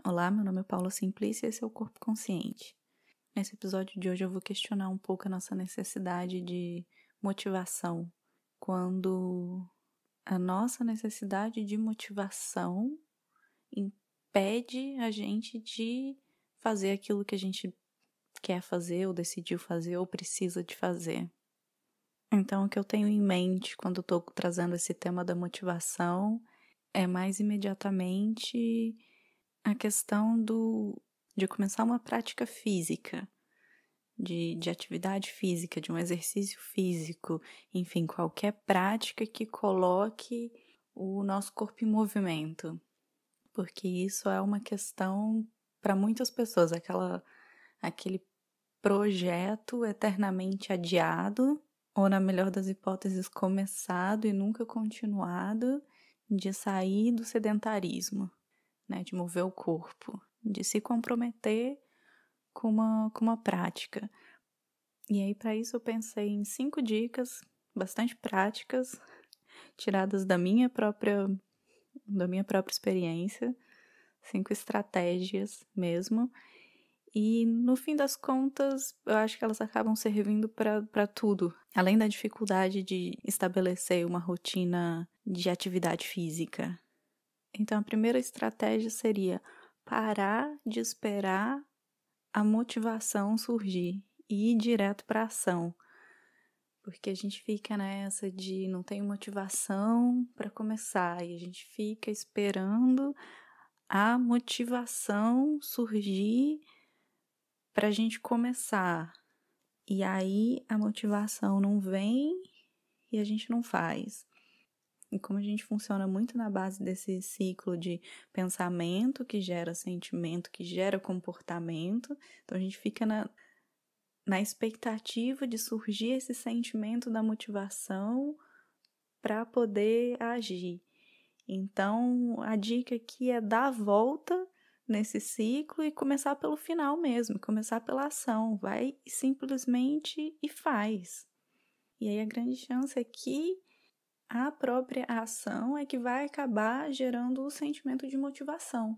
Olá, meu nome é Paula Simplício e esse é o Corpo Consciente. Nesse episódio de hoje eu vou questionar um pouco a nossa necessidade de motivação. Quando a nossa necessidade de motivação impede a gente de fazer aquilo que a gente quer fazer, ou decidiu fazer, ou precisa de fazer. Então, o que eu tenho em mente quando estou trazendo esse tema da motivação é mais imediatamente a questão de começar uma prática física, de atividade física, de um exercício físico, enfim, qualquer prática que coloque o nosso corpo em movimento. Porque isso é uma questão para muitas pessoas, aquele projeto eternamente adiado, ou na melhor das hipóteses, começado e nunca continuado, de sair do sedentarismo, né, de mover o corpo, de se comprometer com uma prática. E aí, para isso, eu pensei em 5 dicas bastante práticas, tiradas da minha própria experiência, 5 estratégias mesmo. E no fim das contas, eu acho que elas acabam servindo para tudo. Além da dificuldade de estabelecer uma rotina de atividade física. Então, a primeira estratégia seria parar de esperar a motivação surgir e ir direto para a ação. Porque a gente fica nessa de não tem motivação para começar e a gente fica esperando a motivação surgir para a gente começar. E aí a motivação não vem e a gente não faz. E como a gente funciona muito na base desse ciclo de pensamento que gera sentimento, que gera comportamento, então a gente fica na expectativa de surgir esse sentimento da motivação para poder agir. Então, a dica aqui é dar a volta nesse ciclo e começar pelo final mesmo, começar pela ação. Vai simplesmente e faz. E aí a grande chance é que a própria ação é que vai acabar gerando o sentimento de motivação.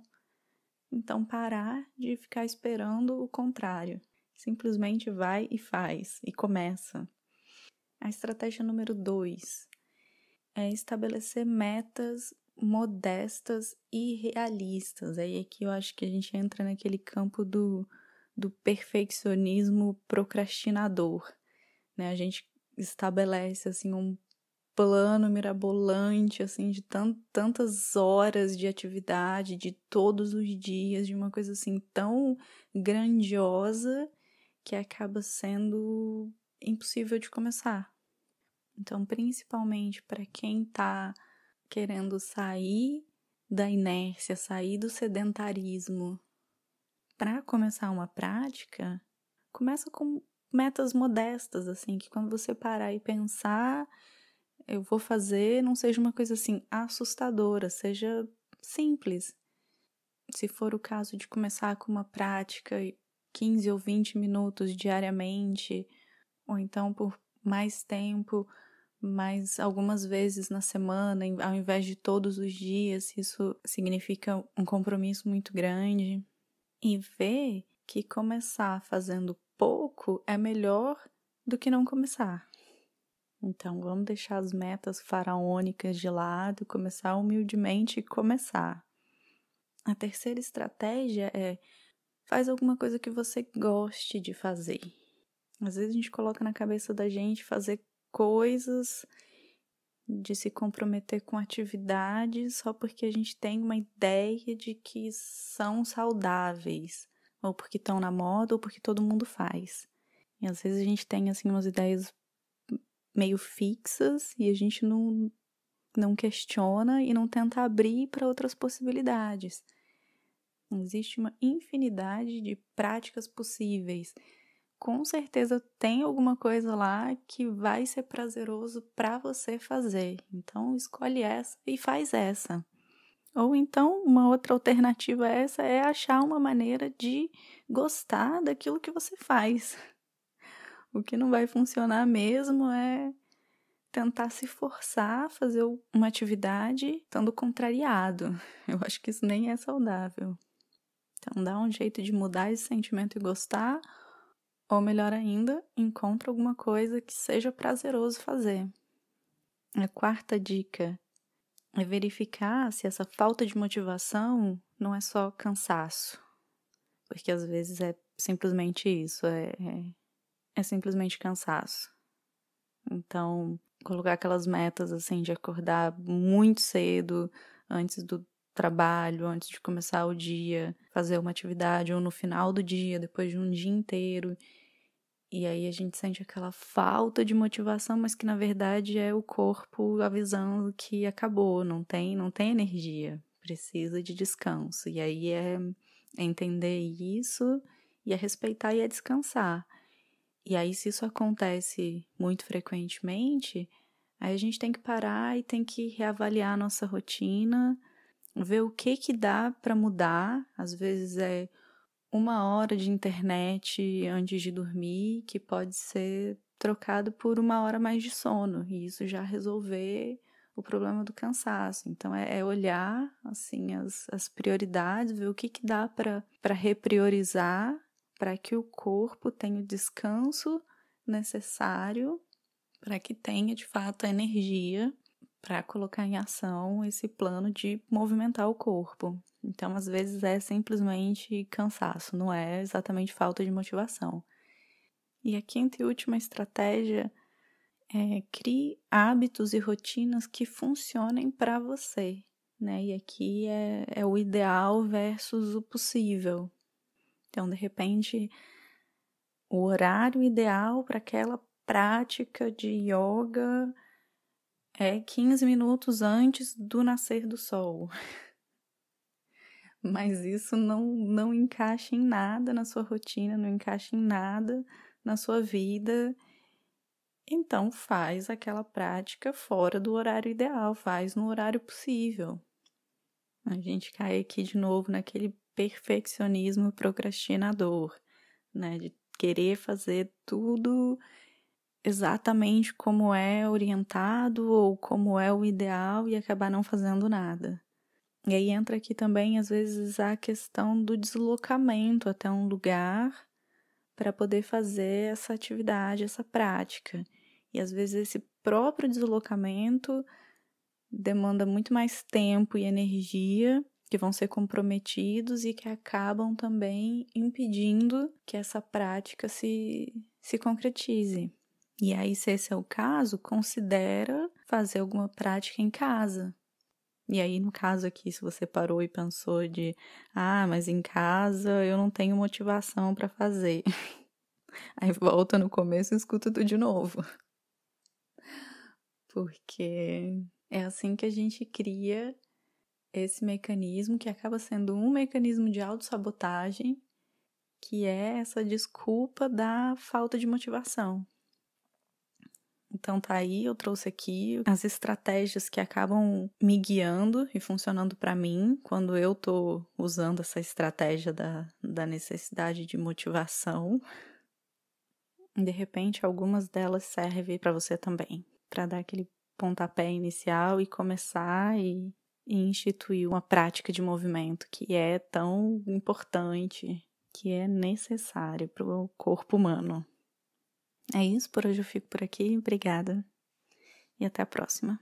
Então, parar de ficar esperando o contrário. Simplesmente vai e faz, e começa. A estratégia número 2 é estabelecer metas modestas e realistas. Aí aqui eu acho que a gente entra naquele campo do perfeccionismo procrastinador, né? A gente estabelece assim um plano mirabolante, assim, de tantas horas de atividade, de todos os dias, de uma coisa assim tão grandiosa que acaba sendo impossível de começar. Então, principalmente para quem está querendo sair da inércia, sair do sedentarismo, para começar uma prática, começa com metas modestas, assim, que quando você parar e pensar, eu vou fazer, não seja uma coisa assim assustadora, seja simples. Se for o caso de começar com uma prática 15 ou 20 minutos diariamente, ou então por mais tempo, mas algumas vezes na semana, ao invés de todos os dias, isso significa um compromisso muito grande. E ver que começar fazendo pouco é melhor do que não começar. Então, vamos deixar as metas faraônicas de lado, começar humildemente e começar. A terceira estratégia é faz alguma coisa que você goste de fazer. Às vezes a gente coloca na cabeça da gente fazer coisas, de se comprometer com atividades só porque a gente tem uma ideia de que são saudáveis, ou porque estão na moda, ou porque todo mundo faz. E às vezes a gente tem assim umas ideias meio fixas e a gente não questiona e não tenta abrir para outras possibilidades. Existe uma infinidade de práticas possíveis. Com certeza tem alguma coisa lá que vai ser prazeroso para você fazer. Então, escolhe essa e faz essa. Ou então, uma outra alternativa a essa é achar uma maneira de gostar daquilo que você faz. O que não vai funcionar mesmo é tentar se forçar a fazer uma atividade estando contrariado. Eu acho que isso nem é saudável. Então dá um jeito de mudar esse sentimento e gostar, ou melhor ainda, encontra alguma coisa que seja prazeroso fazer. A quarta dica é verificar se essa falta de motivação não é só cansaço, porque às vezes é simplesmente isso, é simplesmente cansaço. Então, colocar aquelas metas assim de acordar muito cedo, antes do trabalho, antes de começar o dia, fazer uma atividade, ou no final do dia, depois de um dia inteiro. E aí a gente sente aquela falta de motivação, mas que na verdade é o corpo avisando que acabou, não tem energia, precisa de descanso. E aí é entender isso e é respeitar e é descansar. E aí, se isso acontece muito frequentemente, aí a gente tem que parar e tem que reavaliar a nossa rotina, ver o que dá para mudar. Às vezes é 1 hora de internet antes de dormir, que pode ser trocado por 1 hora mais de sono, e isso já resolver o problema do cansaço. Então, é olhar assim as prioridades, ver o que dá para repriorizar, para que o corpo tenha o descanso necessário, para que tenha de fato a energia para colocar em ação esse plano de movimentar o corpo. Então, às vezes é simplesmente cansaço, não é exatamente falta de motivação. E a quinta e última estratégia é crie hábitos e rotinas que funcionem para você, né? E aqui é o ideal versus o possível. Então, de repente, o horário ideal para aquela prática de yoga é 15 minutos antes do nascer do sol. Mas isso não encaixa em nada na sua rotina, não encaixa em nada na sua vida. Então faz aquela prática fora do horário ideal, faz no horário possível. A gente cai aqui de novo naquele perfeccionismo procrastinador, né? De querer fazer tudo exatamente como é orientado ou como é o ideal e acabar não fazendo nada. E aí entra aqui também, às vezes, a questão do deslocamento até um lugar para poder fazer essa atividade, essa prática. E às vezes esse próprio deslocamento demanda muito mais tempo e energia que vão ser comprometidos e que acabam também impedindo que essa prática se concretize. E aí, se esse é o caso, considera fazer alguma prática em casa. E aí, no caso aqui, se você parou e pensou mas em casa eu não tenho motivação para fazer. Aí volta no começo e escuta tudo de novo. Porque é assim que a gente cria esse mecanismo que acaba sendo um mecanismo de autossabotagem, que é essa desculpa da falta de motivação. Então tá aí, eu trouxe aqui as estratégias que acabam me guiando e funcionando para mim quando eu tô usando essa estratégia da necessidade de motivação. De repente, algumas delas servem para você também, para dar aquele pontapé inicial e começar e instituir uma prática de movimento que é tão importante, que é necessário para o corpo humano. É isso, por hoje eu fico por aqui. Obrigada e até a próxima.